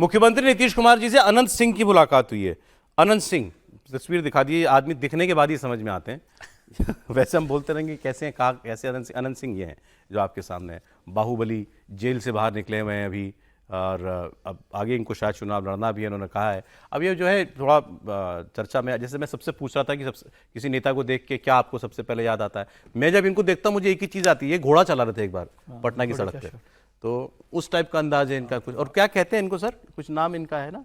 मुख्यमंत्री नीतीश कुमार जी से अनंत सिंह की मुलाकात हुई है। अनंत सिंह, तस्वीर दिखा दी, आदमी दिखने के बाद ही समझ में आते हैं। वैसे हम बोलते रहेंगे कैसे हैं, कहाँ कैसे अनंत सिंह ये हैं जो आपके सामने है। बाहुबली, जेल से बाहर निकले हुए हैं अभी, और अब आगे इनको शायद चुनाव लड़ना भी है, उन्होंने कहा है। अब ये जो है थोड़ा चर्चा में, जैसे मैं सबसे पूछ रहा था कि किसी नेता को देख के क्या आपको सबसे पहले याद आता है, मैं जब इनको देखता हूँ मुझे एक ही चीज़ आती है, घोड़ा चला रहे थे एक बार पटना की सड़क पे, तो उस टाइप का अंदाज है इनका कुछ। और क्या कहते हैं इनको सर, कुछ नाम इनका है ना,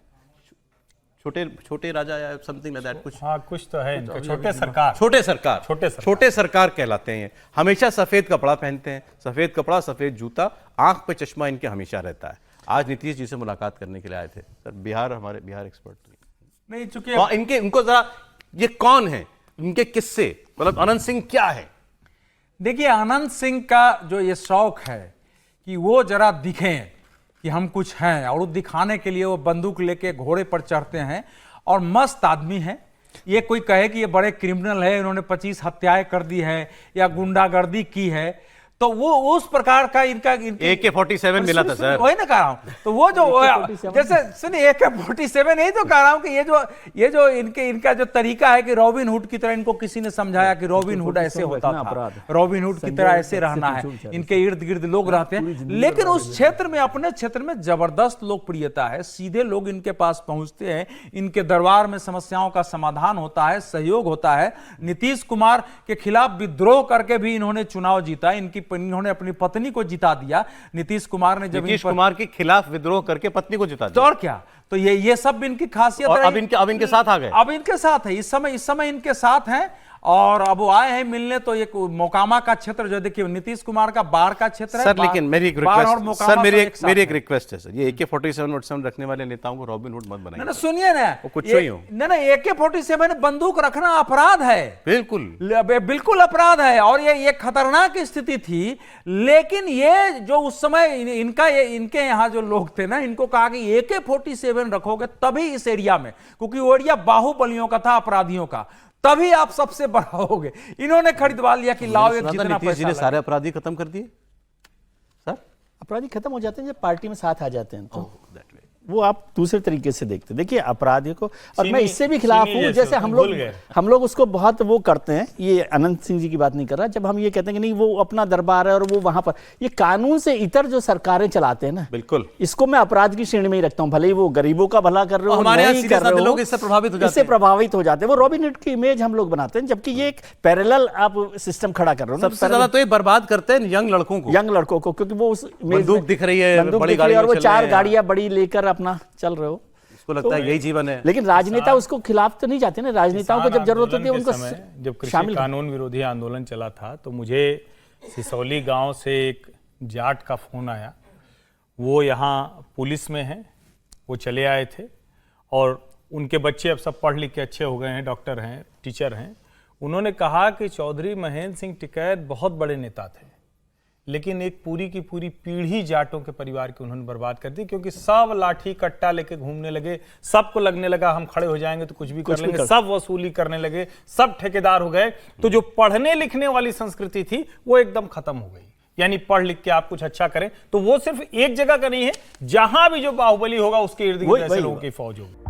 छोटे राजा या समथिंग लाइक दैट कुछ। हाँ, कुछ तो है इनका, छोटे सरकार कहलाते हैं। हमेशा सफेद कपड़ा पहनते हैं, सफेद कपड़ा, सफेद जूता, आंख पे चश्मा इनके हमेशा रहता है। आज नीतीश जी से मुलाकात करने के लिए आए थे सर, हमारे बिहार एक्सपर्ट नहीं, चूंकि इनको जरा ये कौन है, इनके किस्से, मतलब अनंत सिंह क्या है? देखिए, अनंत सिंह का जो ये शौक है कि वो जरा दिखें कि हम कुछ हैं, और दिखाने के लिए वो बंदूक लेके घोड़े पर चढ़ते हैं और मस्त आदमी हैं। ये कोई कहे कि ये बड़े क्रिमिनल है, इन्होंने 25 हत्याएं कर दी है या गुंडागर्दी की है, तो वो उस प्रकार का इनका AK-47 मिला था सर, वही ना कह रहा हूं। तो वो जो जैसे सुनिए, AK-47 नहीं तो कह रहा हूं कि ये जो इनका जो तरीका है कि रॉबिन हुड की तरह, इनको किसी ने समझाया कि रॉबिन हुड ऐसे होता था, रॉबिन हुड की तरह ऐसे रहना है, इनके इर्द गिर्द लोग रहते हैं। लेकिन उस क्षेत्र में, अपने क्षेत्र में जबरदस्त लोकप्रियता है, सीधे लोग इनके पास पहुंचते हैं, इनके दरबार में समस्याओं का समाधान होता है, सहयोग होता है। नीतीश कुमार के खिलाफ विद्रोह करके भी इन्होंने चुनाव जीता, इन्होंने अपनी पत्नी को जिता दिया। नीतीश कुमार ने जब नीतीश कुमार के खिलाफ विद्रोह करके पत्नी को जिता दिया, तो और क्या, तो ये सब इनकी खासियत है। अब इनके साथ आ गए, अब इनके साथ है, इस समय इनके साथ हैं। और अब वो आए हैं मिलने, तो एक मोकामा का क्षेत्र जो, देखिए नीतीश कुमार का बाढ़ का क्षेत्र है सर। लेकिन मेरी एक रिक्वेस्ट सर, मेरी एक रिक्वेस्ट है सर, ये AK-47 रखने वाले नेताओं को रॉबिन हुड मत बनाइए। ना सुनिए ना, कुछ ही हो ना, AK-47 बंदूक रखना अपराध है, बिल्कुल अपराध है, और ये खतरनाक स्थिति थी। लेकिन ये जो उस समय इनके यहाँ जो लोग थे ना, इनको कहा कि AK-47 रखोगे तभी इस एरिया में, क्योंकि वो एरिया बाहुबलियों का था, अपराधियों का, तभी आप सबसे बड़ा होगे। इन्होंने खरीदवा लिया कि लाओ एक जितना पैसा। सारे अपराधी खत्म कर दिए सर, अपराधी खत्म हो जाते हैं जब पार्टी में साथ आ जाते हैं, तो वो आप दूसरे तरीके से देखते हैं। देखिए, अपराधी को, और मैं इससे भी खिलाफ हूं, जैसे हम लोग उसको बहुत वो करते हैं। ये अनंत सिंह जी की बात नहीं कर रहा, जब हम ये कहते हैं कि नहीं वो अपना दरबार है और वो वहां पर, ये कानून से इतर जो सरकारें चलाते हैं ना, बिल्कुल इसको मैं अपराध की श्रेणी में ही रखता हूँ। भले ही वो गरीबों का भला कर रहे हो, लोग इससे प्रभावित हो जाते हैं, वो रॉबिन हुड की इमेज हम लोग बनाते हैं, जबकि ये एक पैरेलल आप सिस्टम खड़ा कर रहे हो। सबसे ज्यादा तो ये बर्बाद करते हैं यंग लड़कों को, क्योंकि वो उस बंदूक दिख रही है, बड़ी गाड़ी, और वो 4 गाड़ियां बड़ी लेकर अपना चल रहे हो, उसको लगता है यही जीवन है। लेकिन राजनेता उसको खिलाफ तो नहीं जाते ना, राजनेताओं को जब जरूरत होती है उनको जब कृषि कानून विरोधी आंदोलन चला था, तो मुझे सिसौली गांव से एक जाट का फोन आया। वो यहाँ पुलिस में है, वो चले आए थे, और उनके बच्चे अब सब पढ़ लिख के अच्छे हो गए हैं, डॉक्टर हैं, टीचर हैं। उन्होंने कहा कि चौधरी महेंद्र सिंह टिकैत बहुत बड़े नेता थे, लेकिन एक पूरी की पूरी पीढ़ी जाटों के परिवार की उन्होंने बर्बाद कर दी, क्योंकि सब लाठी कट्टा लेके घूमने लगे, सबको लगने लगा हम खड़े हो जाएंगे तो कुछ भी कर लेंगे, सब वसूली करने लगे, सब ठेकेदार हो गए। तो जो पढ़ने लिखने वाली संस्कृति थी वो एकदम खत्म हो गई। यानी पढ़ लिख के आप कुछ अच्छा करें, तो वो सिर्फ एक जगह का नहीं है, जहां भी जो बाहुबली होगा उसके इर्द गिर्द ऐसे लोगों की फौज होगी।